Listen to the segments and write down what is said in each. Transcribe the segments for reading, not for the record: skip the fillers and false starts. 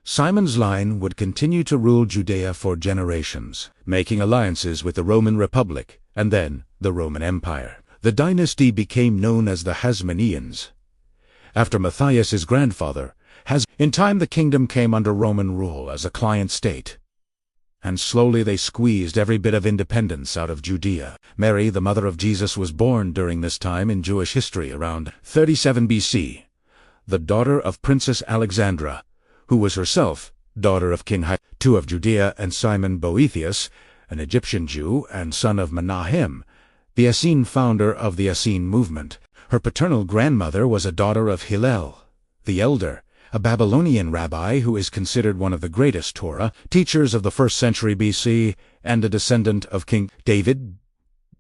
Simon's line would continue to rule Judea for generations, making alliances with the Roman Republic and then the Roman Empire. The dynasty became known as the Hasmonaeans, after Matthias's grandfather. In time the kingdom came under Roman rule as a client state, and slowly they squeezed every bit of independence out of Judea. Mary, the mother of Jesus, was born during this time in Jewish history around 37 BC, the daughter of Princess Alexandra, who was herself daughter of King II of Judea, and Simon Boethius, an Egyptian Jew and son of Menahem, the Essene founder of the Essene movement. Her paternal grandmother was a daughter of Hillel the Elder, a Babylonian rabbi who is considered one of the greatest Torah teachers of the 1st century BC and a descendant of King David.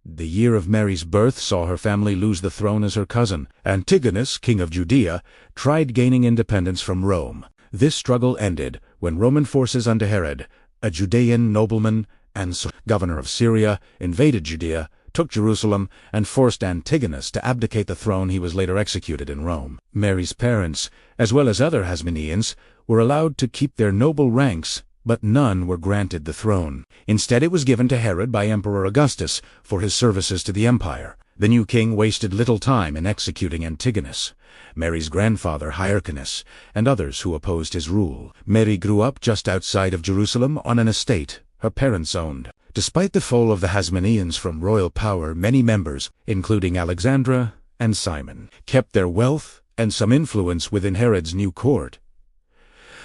The year of Mary's birth saw her family lose the throne as her cousin, Antigonus, king of Judea, tried gaining independence from Rome. This struggle ended when Roman forces under Herod, a Judean nobleman and governor of Syria, invaded Judea, took Jerusalem, and forced Antigonus to abdicate the throne. He was later executed in Rome. Mary's parents, as well as other Hasmoneans, were allowed to keep their noble ranks, but none were granted the throne. Instead it was given to Herod by Emperor Augustus for his services to the empire. The new king wasted little time in executing Antigonus, Mary's grandfather Hyrcanus, and others who opposed his rule. Mary grew up just outside of Jerusalem on an estate her parents owned. Despite the fall of the Hasmoneans from royal power, many members, including Alexandra and Simon, kept their wealth and some influence within Herod's new court.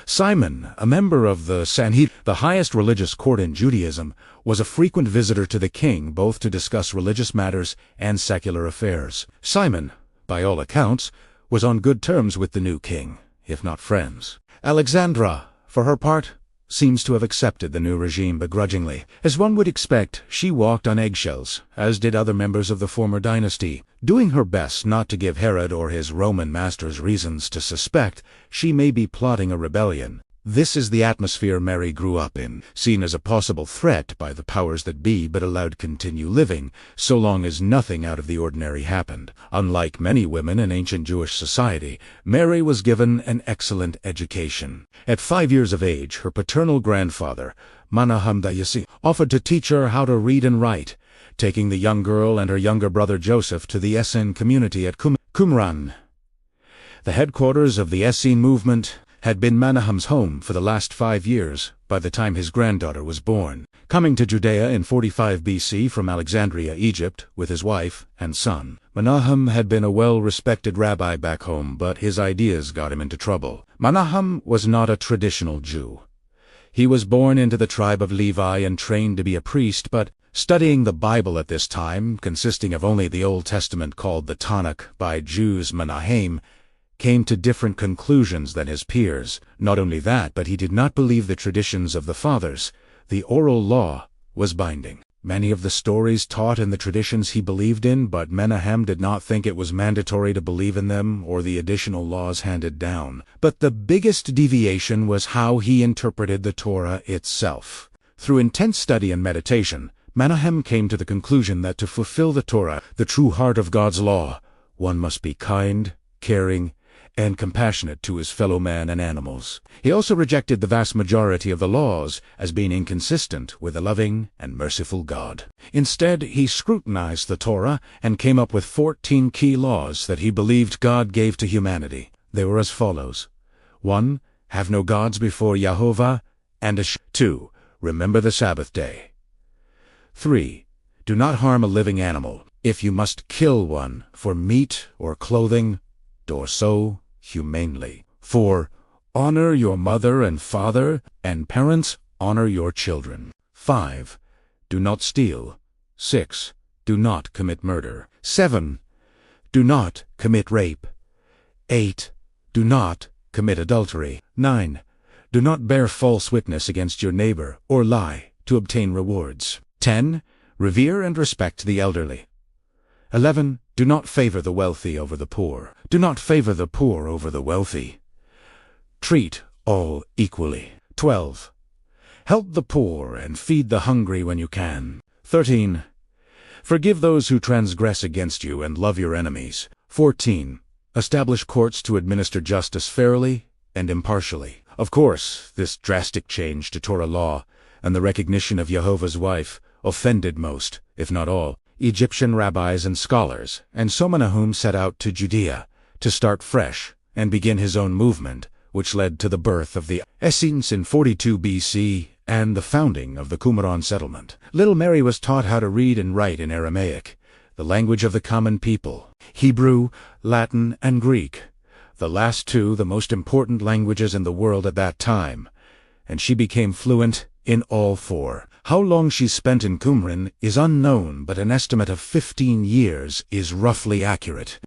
Simon, a member of the Sanhedrin, the highest religious court in Judaism, was a frequent visitor to the king, both to discuss religious matters and secular affairs. Simon, by all accounts, was on good terms with the new king, if not friends. Alexandra, for her part, seems to have accepted the new regime begrudgingly. As one would expect, she walked on eggshells, as did other members of the former dynasty. Doing her best not to give Herod or his Roman masters reasons to suspect she may be plotting a rebellion. This is the atmosphere Mary grew up in, seen as a possible threat by the powers that be, but allowed continue living, so long as nothing out of the ordinary happened. Unlike many women in ancient Jewish society, Mary was given an excellent education. At 5 years of age, her paternal grandfather, Menahem offered to teach her how to read and write, taking the young girl and her younger brother Joseph to the Essene community at Qumran. The headquarters of the Essene movement had been Menahem's home for the last 5 years by the time his granddaughter was born. Coming to Judea in 45 BC from Alexandria, Egypt, with his wife and son, Menahem had been a well-respected rabbi back home, but his ideas got him into trouble. Menahem was not a traditional Jew. He was born into the tribe of Levi and trained to be a priest, but studying the Bible at this time, consisting of only the Old Testament called the Tanakh by Jews, Menahem came to different conclusions than his peers. Not only that, but he did not believe the traditions of the fathers. The oral law was binding. Many of the stories taught in the traditions he believed in, but Menahem did not think it was mandatory to believe in them or the additional laws handed down. But the biggest deviation was how he interpreted the Torah itself. Through intense study and meditation, Menahem came to the conclusion that to fulfill the Torah, the true heart of God's law, one must be kind, caring, and compassionate to his fellow man and animals. He also rejected the vast majority of the laws as being inconsistent with a loving and merciful God. Instead, he scrutinized the Torah and came up with 14 key laws that he believed God gave to humanity. They were as follows. 1. Have no gods before Jehovah, and 2. Remember the Sabbath day. 3. Do not harm a living animal. If you must kill one for meat or clothing, do so humanely. 4. Honor your mother and father, and parents, honor your children. 5. Do not steal. 6. Do not commit murder. 7. Do not commit rape. 8. Do not commit adultery. 9. Do not bear false witness against your neighbor or lie to obtain rewards. 10. Revere and respect the elderly. 11. Do not favor the wealthy over the poor. Do not favor the poor over the wealthy. Treat all equally. 12. Help the poor and feed the hungry when you can. 13. Forgive those who transgress against you and love your enemies. 14. Establish courts to administer justice fairly and impartially. Of course, this drastic change to Torah law and the recognition of Jehovah's wife offended most, if not all, Egyptian rabbis and scholars, and so Nahum set out to Judea to start fresh and begin his own movement, which led to the birth of the Essenes in 42 BC and the founding of the Qumran settlement. Little Mary was taught how to read and write in Aramaic, the language of the common people, Hebrew, Latin, and Greek, the last two the most important languages in the world at that time, and she became fluent in all four. How long she spent in Qumran is unknown, but an estimate of 15 years is roughly accurate.